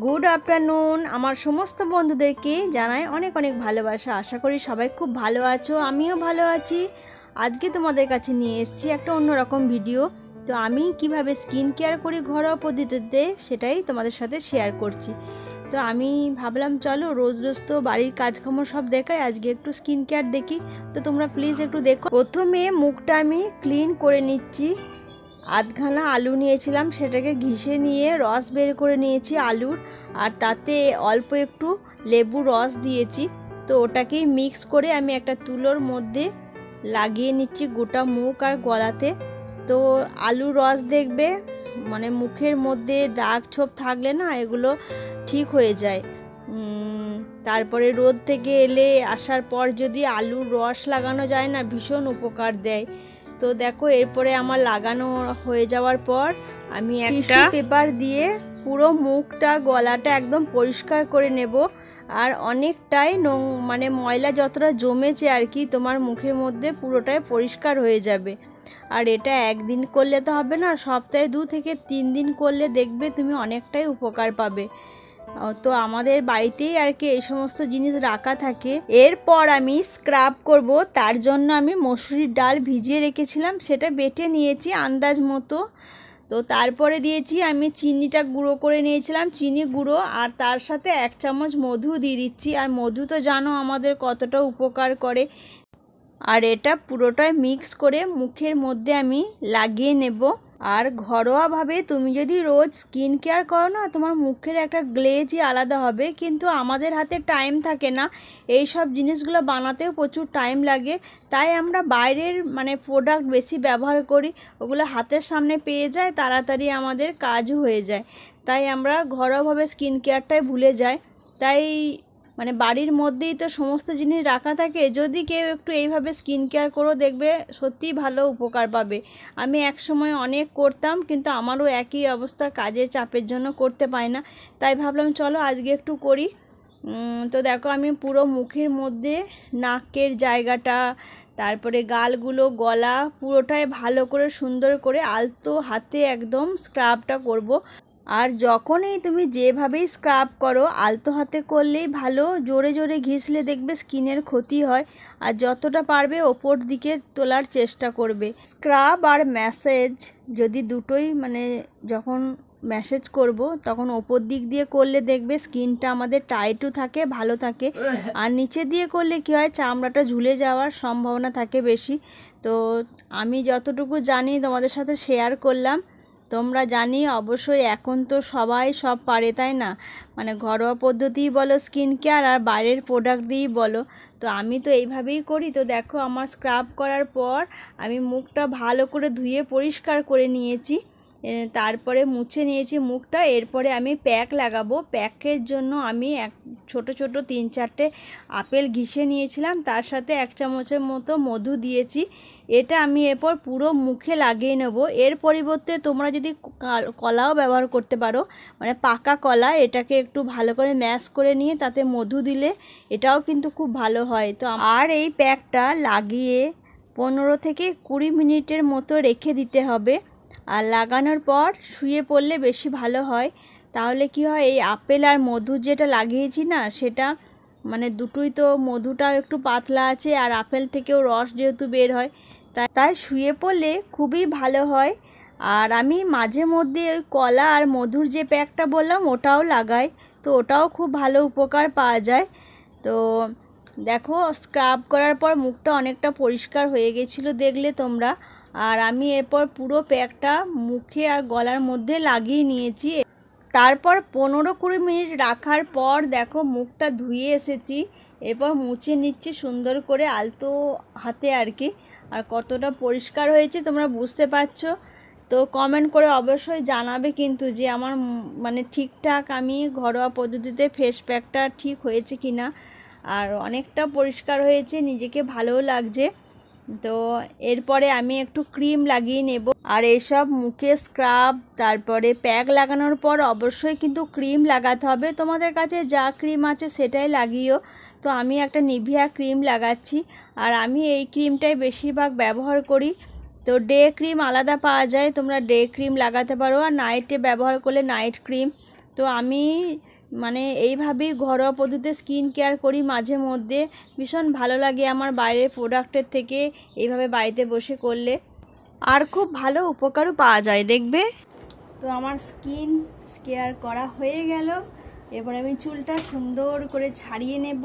Good afternoon আমার সমস্ত বন্ধুদেরকে জানাই অনেক অনেক ভালোবাসা। আশা করি সবাই খুব ভালো আছো, আমিও ভালো আছি। আজকে তোমাদের কাছে নিয়ে এসেছি একটা অন্যরকম ভিডিও। তো আমি কিভাবে স্কিন কেয়ার করি ঘরোয়া পদ্ধতিতে সেটাই তোমাদের সাথে শেয়ার করছি। তো আমি ভাবলাম চলো রোজ রোজ তো বাড়ির কাজকর্ম সব দেখাই, আজকে একটু স্কিন কেয়ার দেখি। তো তোমরা প্লিজ একটু দেখো। প্রথমে মুখটা আমি ক্লিন করে নিচ্ছি। আধখানা আলু নিয়েছিলাম, সেটাকে ঘিষে নিয়ে রস বের করে নিয়েছি আলুর, আর তাতে অল্প একটু লেবু রস দিয়েছি। তো ওটাকেই মিক্স করে আমি একটা তুলোর মধ্যে লাগিয়ে নিচ্ছি গোটা মুখ আর গলাতে। তো আলুর রস দেখবে মানে মুখের মধ্যে দাগ ছোপ থাকলে না এগুলো ঠিক হয়ে যায়। তারপরে রোদ থেকে এলে আসার পর যদি আলুর রস লাগানো যায় না ভীষণ উপকার দেয়। তো দেখো এরপরে আমার লাগানো হয়ে যাওয়ার পর আমি একটা পেপার দিয়ে পুরো মুখটা গলাটা একদম পরিষ্কার করে নেব। আর অনেকটাই মানে ময়লা যতটা জমেছে আর কি তোমার মুখের মধ্যে পুরোটাই পরিষ্কার হয়ে যাবে। আর এটা একদিন করলে তো হবে না, সপ্তাহে 2 থেকে 3 দিন করলে দেখবে তুমি অনেকটাই উপকার পাবে। তো আমাদের বাড়িতেই আর কি এই সমস্ত জিনিস রাখা থাকে। এরপর আমি স্ক্রাব করব, তার জন্য আমি মসুরির ডাল ভিজিয়ে রেখেছিলাম, সেটা বেটে নিয়েছি আন্দাজ মতো। তো তারপরে দিয়েছি আমি চিনিটা গুঁড়ো করে নিয়েছিলাম, চিনি গুঁড়ো, আর তার সাথে 1 চামচ মধু দিয়ে দিচ্ছি। আর মধু তো জানো আমাদের কতটা উপকার করে। আর এটা পুরোটাই মিক্স করে মুখের মধ্যে আমি লাগিয়ে নেব। আর ঘরোয়াভাবে তুমি যদি রোজ স্কিন কেয়ার করো না তোমার মুখের একটা গ্লেজই আলাদা হবে। কিন্তু আমাদের হাতে টাইম থাকে না, এই সব জিনিসগুলো বানাতেও প্রচুর টাইম লাগে। তাই আমরা বাইরের মানে প্রোডাক্ট বেশি ব্যবহার করি, ওগুলো হাতের সামনে পেয়ে যায়, তাড়াতাড়ি আমাদের কাজও হয়ে যায়। তাই আমরা ঘরোয়াভাবে স্কিন কেয়ারটাই ভুলে যাই। তাই মানে বাড়ির মধ্যেই তো সমস্ত জিনিস রাখা থাকে, যদি কেউ একটু এইভাবে স্কিন কেয়ার করো দেখবে সত্যিই ভালো উপকার পাবে। আমি এক সময় অনেক করতাম, কিন্তু আমারও একই অবস্থা, কাজের চাপের জন্য করতে পারি না। তাই ভাবলাম চলো আজকে একটু করি। তো দেখো আমি পুরো মুখের মধ্যে নাকের জায়গাটা, তারপরে গালগুলো, গলা পুরোটাই ভালো করে সুন্দর করে আলতো হাতে একদম স্ক্রাবটা করব। আর যখনই তুমি যেভাবেই স্ক্রাব করো আলতো হাতে করলেই ভালো, জোরে জোরে ঘিসলে দেখবে স্কিনের ক্ষতি হয়। আর যতটা পারবে ওপর দিকে তোলার চেষ্টা করবে। স্ক্রাব আর ম্যাসেজ যদি দুটোই মানে যখন ম্যাসেজ করব তখন ওপর দিক দিয়ে করলে দেখবে স্কিনটা আমাদের টাইটও থাকে, ভালো থাকে। আর নিচে দিয়ে করলে কী হয়, চামড়াটা ঝুলে যাওয়ার সম্ভাবনা থাকে বেশি। তো আমি যতটুকু জানি তোমাদের সাথে শেয়ার করলাম। তোমরা জানি অবশ্যই এখন তো সবাই সব পারে, তাই না? মানে ঘরোয়া পদ্ধতিই বলো স্কিন কেয়ার আর বাইরের প্রোডাক্ট দিয়েই বলো। তো আমি তো এইভাবেই করি। তো দেখো আমার স্ক্রাব করার পর আমি মুখটা ভালো করে ধুয়ে পরিষ্কার করে নিয়েছি, তারপরে মুছে নিয়েছি মুখটা। এরপরে আমি প্যাক লাগাবো। প্যাকের জন্য আমি ছোট ছোট 3-4টে আপেল ঘিষে নিয়েছিলাম, তার সাথে 1 চামচের মতো মধু দিয়েছি। এটা আমি এরপর পুরো মুখে লাগিয়ে নেব। এর পরিবর্তে তোমরা যদি কলাও ব্যবহার করতে পারো, মানে পাকা কলা, এটাকে একটু ভালো করে ম্যাশ করে নিয়ে তাতে মধু দিলে এটাও কিন্তু খুব ভালো হয়। তো আর এই প্যাকটা লাগিয়ে 15 থেকে 20 মিনিটের মতো রেখে দিতে হবে। আর লাগানোর পর শুয়ে পড়লে বেশি ভালো হয়। তাহলে কি হয়, এই আপেল আর মধু যেটা লাগিয়েছি না সেটা মানে দুটোই তো, মধুটাও একটু পাতলা আছে আর আপেল থেকেও রস যেহেতু বের হয়, তাই শুয়ে পড়লে খুবই ভালো হয়। আর আমি মাঝে মধ্যে ওই কলা আর মধুর যে প্যাকটা বললাম ওটাও লাগাই, তো ওটাও খুব ভালো উপকার পাওয়া যায়। তো দেখো স্ক্রাব করার পর মুখটা অনেকটা পরিষ্কার হয়ে গেছিলো দেখলে তোমরা। আর আমি এরপর পুরো প্যাকটা মুখে আর গলার মধ্যে লাগিয়ে নিয়েছি। তারপর 15-20 মিনিট রাখার পর দেখো মুখটা ধুয়ে এসেছি। এরপর মুছে নিচ্ছি সুন্দর করে আলতো হাতে আর কি। আর কতটা পরিষ্কার হয়েছে তোমরা বুঝতে পারছো। তো কমেন্ট করে অবশ্যই জানাবে কিন্তু যে আমার মানে ঠিকঠাক আমি ঘরোয়া পদ্ধতিতে ফেস প্যাকটা ঠিক হয়েছে কি না। আর অনেকটা পরিষ্কার হয়েছে, নিজেকে ভালোও লাগছে। তো এরপরে আমি একটু ক্রিম লাগিয়ে নেব। আর এসব মুখে স্ক্রাব তারপরে প্যাক লাগানোর পর অবশ্যই কিন্তু ক্রিম লাগাতে হবে। তোমাদের কাছে যা ক্রিম আছে সেটাই লাগিও। তো আমি একটা নিভিয়া ক্রিম লাগাচ্ছি, আর আমি এই ক্রিমটাই বেশিরভাগ ব্যবহার করি। তো ডে ক্রিম আলাদা পাওয়া যায়, তোমরা ডে ক্রিম লাগাতে পারো, আর নাইটে ব্যবহার করলে নাইট ক্রিম। তো আমি মানে এইভাবেই ঘরোয়া পদ্ধতিতে স্কিন কেয়ার করি মাঝে মধ্যে। ভীষণ ভালো লাগে আমার বাইরের প্রোডাক্টের থেকে এইভাবে বাড়িতে বসে করলে, আর খুব ভালো উপকারও পাওয়া যায় দেখবে। তো আমার স্কিন কেয়ার করা হয়ে গেল। এবার আমি চুলটা সুন্দর করে ছাড়িয়ে নেব,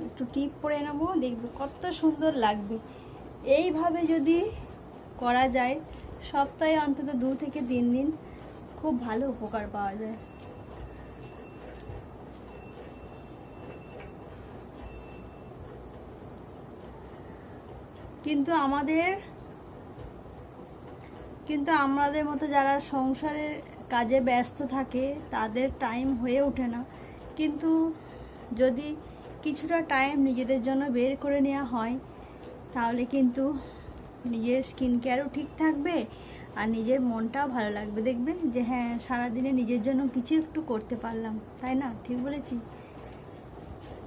একটু টিপ পরে নেব, দেখবে কত সুন্দর লাগবে। এইভাবে যদি করা যায় সপ্তাহে অন্তত 2 থেকে 3 দিন, খুব ভালো উপকার পাওয়া যায়। কিন্তু আমাদের মতো যারা সংসারের কাজে ব্যস্ত থাকে তাদের টাইম হয়ে ওঠে না। কিন্তু যদি কিছুটা টাইম নিজেদের জন্য বের করে নেওয়া হয় তাহলে কিন্তু নিজের স্কিন কেয়ারও ঠিক থাকবে আর নিজের মনটাও ভালো লাগবে। দেখবেন যে হ্যাঁ, সারাদিনে নিজের জন্য কিছু একটু করতে পারলাম, তাই না? ঠিক বলেছি।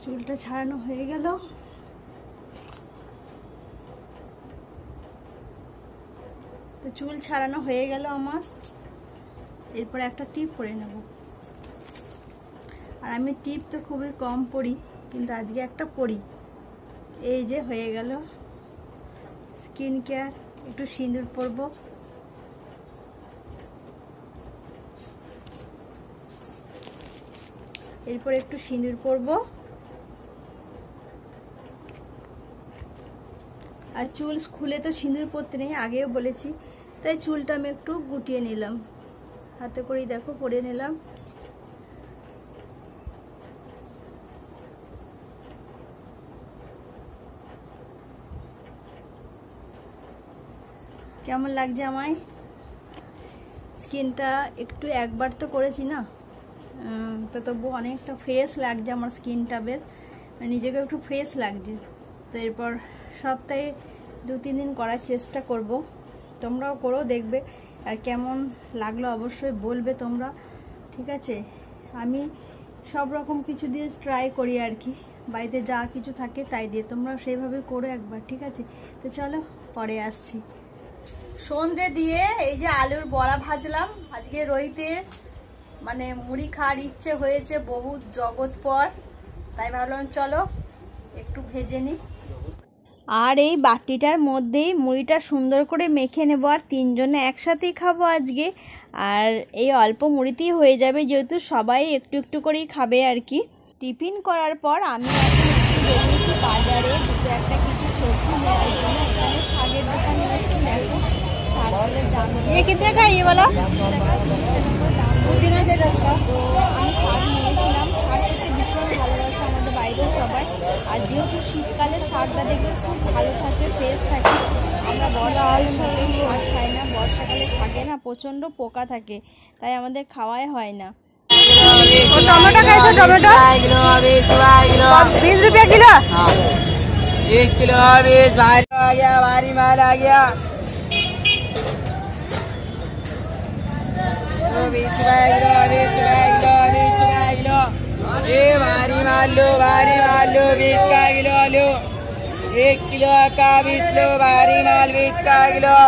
চুলটা ছাড়ানো হয়ে গেল। তো চুল ছাড়ানো হয়ে গেল আমার। এরপর একটা টিপ পরে নেব। আর আমি টিপ তো খুবই কম পরি, কিন্তু আজকে একটা পরি। এই যে হয়ে গেল স্কিন কেয়ার। একটু সিঁদুর পরব। এরপর একটু সিঁদুর পরব। আর চুল খুলে তো সিঁদুর পরতে নেই, আগেও বলেছি। তাই চুলটা আমি একটু গুটিয়ে নিলাম, হাতে করেই দেখো পরে নিলাম। কেমন লাগছে আমায়? স্কিনটা একটু একবার তো করেছি না, তো তবু অনেকটা ফ্রেশ লাগছে আমার স্কিনটা। বেশ নিজেকে একটু ফ্রেশ লাগছে। তো এরপর সপ্তাহে 2-3 দিন করার চেষ্টা করব। তোমরাও করো, দেখবে আর কেমন লাগলো অবশ্যই বলবে তোমরা। ঠিক আছে? আমি সব রকম কিছু দিয়ে ট্রাই করি আর কি, বাড়িতে যা কিছু থাকে তাই দিয়ে। তোমরা সেইভাবে করো একবার, ঠিক আছে? তো চলো পরে আসছি। সন্ধে দিয়ে এই যে আলুর বড়া ভাজলাম। আজকে রোহিতের মানে মুড়ি খাওয়ার ইচ্ছে হয়েছে বহুত জগৎ পর, তাই ভাবলাম চলো একটু ভেজে নিই। আর এই বাটিটার মধ্যেই মুড়িটা সুন্দর করে মেখে নেব, আর 3 জনে একসাথেই খাবো আজকে। আর এই অল্প মুড়িতেই হয়ে যাবে, যেহেতু সবাই একটু একটু করেই খাবে আর কি। টিফিন করার পর আমি এখন একটু বেরিয়েছি বাজারে, দুটো একটা কিছু সবজি নেওয়ার জন্য। এখানে শাকের দোকানে এসেছি, দেখো শাকের দাম কিতনে का ये वाला পুদিনা যে রাস্তা। আমি শাক নিয়েছিলাম। শাক খেতে ভীষণ ভালোবাসে আমাদের বাইরের সবাই। আর যেহেতু শীতকালে শাকটা দেখবে খুব ভালো থাকে, ফ্রেশ থাকে। আমরা বর্ষাকালে শাক খাই না, বর্ষাকালে শাকে না প্রচণ্ড পোকা থাকে, তাই আমাদের খাওয়াই হয় না। टमाटो कैसे? टमाटो 20 रुपया किलो। 1 किलो अभी आ गया, भारी माल आ गया। 20 रुपया किलो। ये भारी माल लो 20 का किलो लो। 1 किलो का 20 लो, भारी माल 20 का किलो।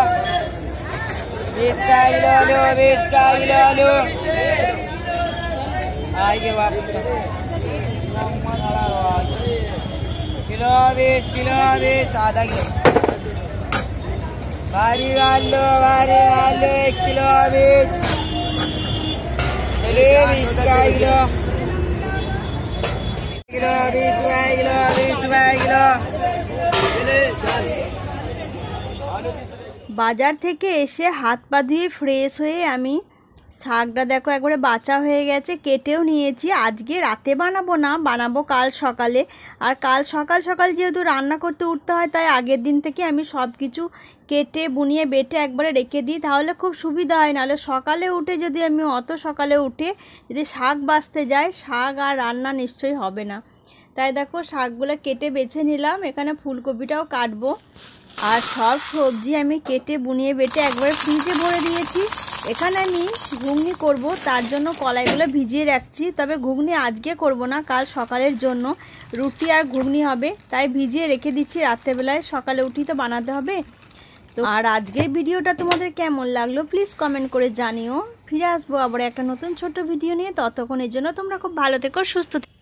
20 का किलो लो, 20 का किलो लो। आइए वापस किलो 20 आधा किलो। भारी माल लो 1 किलो 20 का किलो। Kilo 20 kilo. বাজার থেকে এসে হাত পা ধুয়ে ফ্রেশ হয়ে আমি শাকটা দেখো একবারে বাছা হয়ে গেছে, কেটেও নিয়েছি। আজকে রাতে বানাবো না, বানাবো কাল সকালে। আর কাল সকাল সকাল যেহেতু রান্না করতে উঠতে হয়, তাই আগের দিন থেকে আমি সব কিছু কেটে বুনিয়ে বেটে একবারে রেখে দিই, তাহলে খুব সুবিধা হয়। নাহলে সকালে উঠে যদি আমি অত সকালে উঠে যদি শাক বাছতে যাই, শাক আর রান্না নিশ্চয়ই হবে না। তাই দেখো শাকগুলো কেটে বেছে নিলাম। এখানে ফুলকপিটাও কাটবো। আর সব সবজি আমি কেটে বুনিয়ে বেটে একবারে ফ্রিজে ভরে দিয়েছি। এখানে আমি ঘুগনি করব, তার জন্য কলাইগুলো ভিজিয়ে রাখছি। তবে ঘুগনি আজকে করব না, কাল সকালের জন্য রুটি আর ঘুগনি হবে, তাই ভিজিয়ে রেখে দিচ্ছি রাত্রেবেলায়। সকালে উঠি তো বানাতে হবে। তো আর আজকের ভিডিওটা তোমাদের কেমন লাগলো প্লিজ কমেন্ট করে জানিও। ফিরে আসবো আবার একটা নতুন ছোট ভিডিও নিয়ে, ততক্ষণের জন্য তোমরা খুব ভালো থেকো, সুস্থ থেকো।